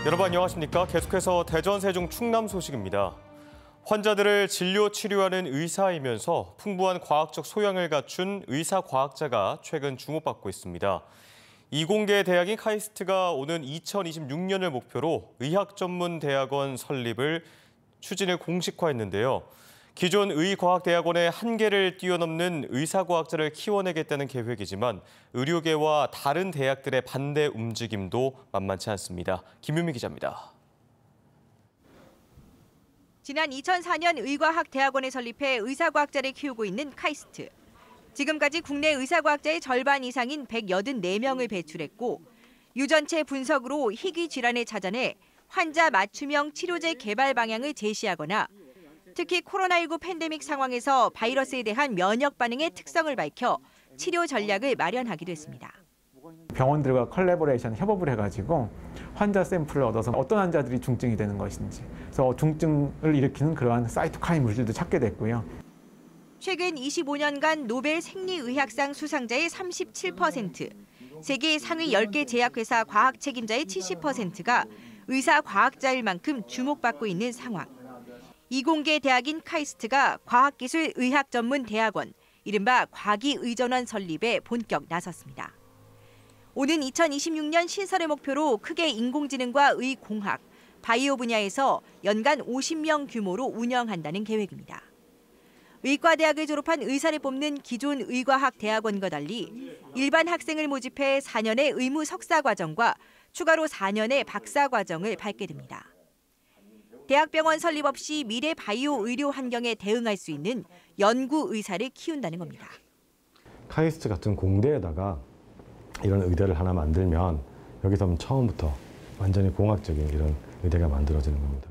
여러분 안녕하십니까? 계속해서 대전, 세종, 충남 소식입니다. 환자들을 진료, 치료하는 의사이면서 풍부한 과학적 소양을 갖춘 의사과학자가 최근 주목받고 있습니다. 이공계 대학인 카이스트가 오는 2026년을 목표로 의학전문대학원 설립을 추진을 공식화했는데요. 기존 의과학대학원의 한계를 뛰어넘는 의사과학자를 키워내겠다는 계획이지만 의료계와 다른 대학들의 반대 움직임도 만만치 않습니다. 김유미 기자입니다. 지난 2004년 의과학대학원에 설립해 의사과학자를 키우고 있는 카이스트. 지금까지 국내 의사과학자의 절반 이상인 184명을 배출했고 유전체 분석으로 희귀 질환을 찾아내 환자 맞춤형 치료제 개발 방향을 제시하거나 특히 코로나19 팬데믹 상황에서 바이러스에 대한 면역 반응의 특성을 밝혀 치료 전략을 마련하기도 했습니다. 병원들과 컬래버레이션 협업을 해가지고 환자 샘플을 얻어서 어떤 환자들이 중증이 되는 것인지, 그래서 중증을 일으키는 그러한 사이토카인 물질도 찾게 됐고요. 최근 25년간 노벨 생리의학상 수상자의 37%, 세계 상위 10개 제약회사 과학 책임자의 70%가 의사과학자일 만큼 주목받고 있는 상황. 이공계 대학인 카이스트가 과학기술의학전문대학원, 이른바 과기의전원 설립에 본격 나섰습니다. 오는 2026년 신설을 목표로 크게 인공지능과 의공학, 바이오 분야에서 연간 50명 규모로 운영한다는 계획입니다. 의과대학을 졸업한 의사를 뽑는 기존 의과학 대학원과 달리 일반 학생을 모집해 4년의 의무 석사 과정과 추가로 4년의 박사 과정을 밟게 됩니다. 대학병원 설립 없이 미래 바이오 의료 환경에 대응할 수 있는 연구 의사를 키운다는 겁니다. 카이스트 같은 공대에다가 이런 의대를 하나 만들면 여기서 처음부터 완전히 공학적인 이런 의대가 만들어지는 겁니다.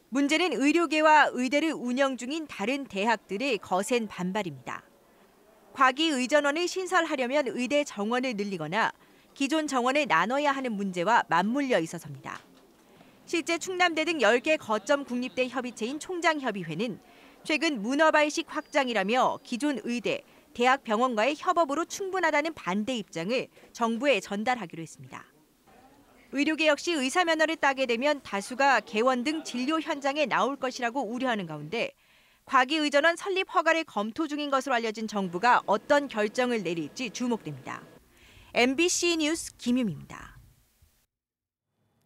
문제는 의료계와 의대를 운영 중인 다른 대학들의 거센 반발입니다. 과기의전원을 신설하려면 의대 정원을 늘리거나 기존 정원을 나눠야 하는 문제와 맞물려 있어서입니다. 실제 충남대 등 10개 거점 국립대 협의체인 총장협의회는 최근 문어발식 확장이라며 기존 의대, 대학 병원과의 협업으로 충분하다는 반대 입장을 정부에 전달하기로 했습니다. 의료계 역시 의사 면허를 따게 되면 다수가 개원 등 진료 현장에 나올 것이라고 우려하는 가운데 과기의전원 설립 허가를 검토 중인 것으로 알려진 정부가 어떤 결정을 내릴지 주목됩니다. MBC 뉴스 김유미입니다.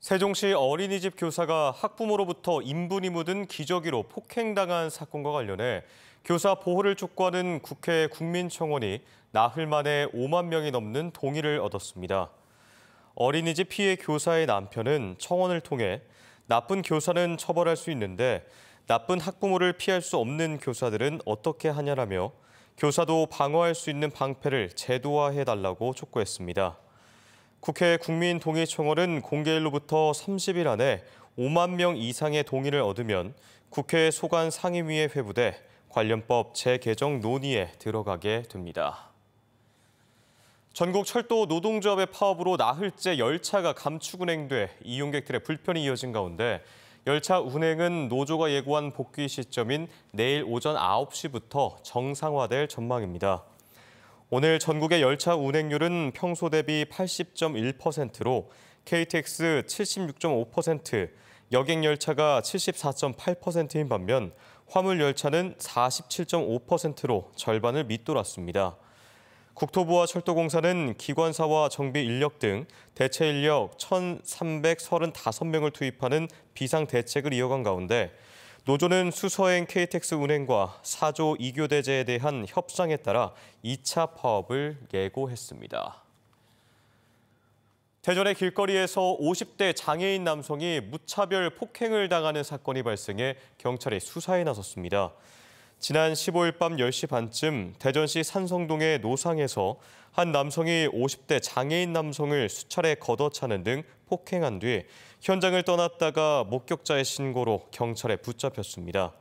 세종시 어린이집 교사가 학부모로부터 인분이 묻은 기저귀로 폭행당한 사건과 관련해 교사 보호를 촉구하는 국회 국민청원이 나흘 만에 5만 명이 넘는 동의를 얻었습니다. 어린이집 피해 교사의 남편은 청원을 통해 나쁜 교사는 처벌할 수 있는데 나쁜 학부모를 피할 수 없는 교사들은 어떻게 하냐라며 교사도 방어할 수 있는 방패를 제도화해달라고 촉구했습니다. 국회 국민동의청원은 공개일로부터 30일 안에 5만 명 이상의 동의를 얻으면 국회 소관 상임위에 회부돼 관련법 재개정 논의에 들어가게 됩니다. 전국 철도 노동조합의 파업으로 나흘째 열차가 감축 운행돼 이용객들의 불편이 이어진 가운데 열차 운행은 노조가 예고한 복귀 시점인 내일 오전 9시부터 정상화될 전망입니다. 오늘 전국의 열차 운행률은 평소 대비 80.1%로 KTX 76.5%, 여객열차가 74.8%인 반면 화물열차는 47.5%로 절반을 밑돌았습니다. 국토부와 철도공사는 기관사와 정비 인력 등 대체 인력 1,335명을 투입하는 비상대책을 이어간 가운데 노조는 수서행 KTX 운행과 4조 2교대제에 대한 협상에 따라 2차 파업을 예고했습니다. 대전의 길거리에서 50대 장애인 남성이 무차별 폭행을 당하는 사건이 발생해 경찰이 수사에 나섰습니다. 지난 15일 밤 10시 반쯤 대전시 산성동의 노상에서 한 남성이 50대 장애인 남성을 수차례 걷어차는 등 폭행한 뒤 현장을 떠났다가 목격자의 신고로 경찰에 붙잡혔습니다.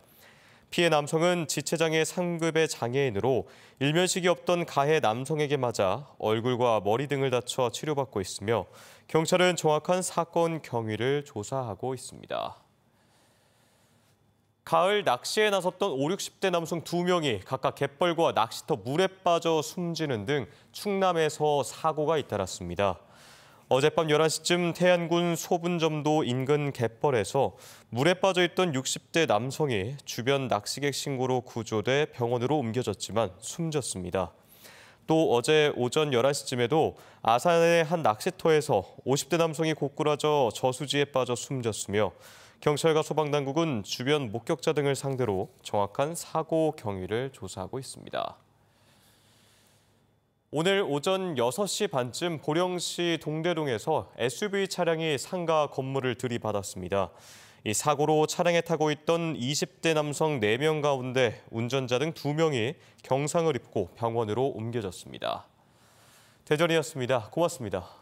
피해 남성은 지체장애 3급의 장애인으로 일면식이 없던 가해 남성에게 맞아 얼굴과 머리 등을 다쳐 치료받고 있으며 경찰은 정확한 사건 경위를 조사하고 있습니다. 가을 낚시에 나섰던 5, 60대 남성 2명이 각각 갯벌과 낚시터 물에 빠져 숨지는 등 충남에서 사고가 잇따랐습니다. 어젯밤 11시쯤 태안군 소분점도 인근 갯벌에서 물에 빠져있던 60대 남성이 주변 낚시객 신고로 구조돼 병원으로 옮겨졌지만 숨졌습니다. 또 어제 오전 11시쯤에도 아산의 한 낚시터에서 50대 남성이 고꾸라져 저수지에 빠져 숨졌으며 경찰과 소방당국은 주변 목격자 등을 상대로 정확한 사고 경위를 조사하고 있습니다. 오늘 오전 6시 반쯤 보령시 동대동에서 SUV 차량이 상가 건물을 들이받았습니다. 이 사고로 차량에 타고 있던 20대 남성 4명 가운데 운전자 등 2명이 경상을 입고 병원으로 옮겨졌습니다. 대전이었습니다. 고맙습니다.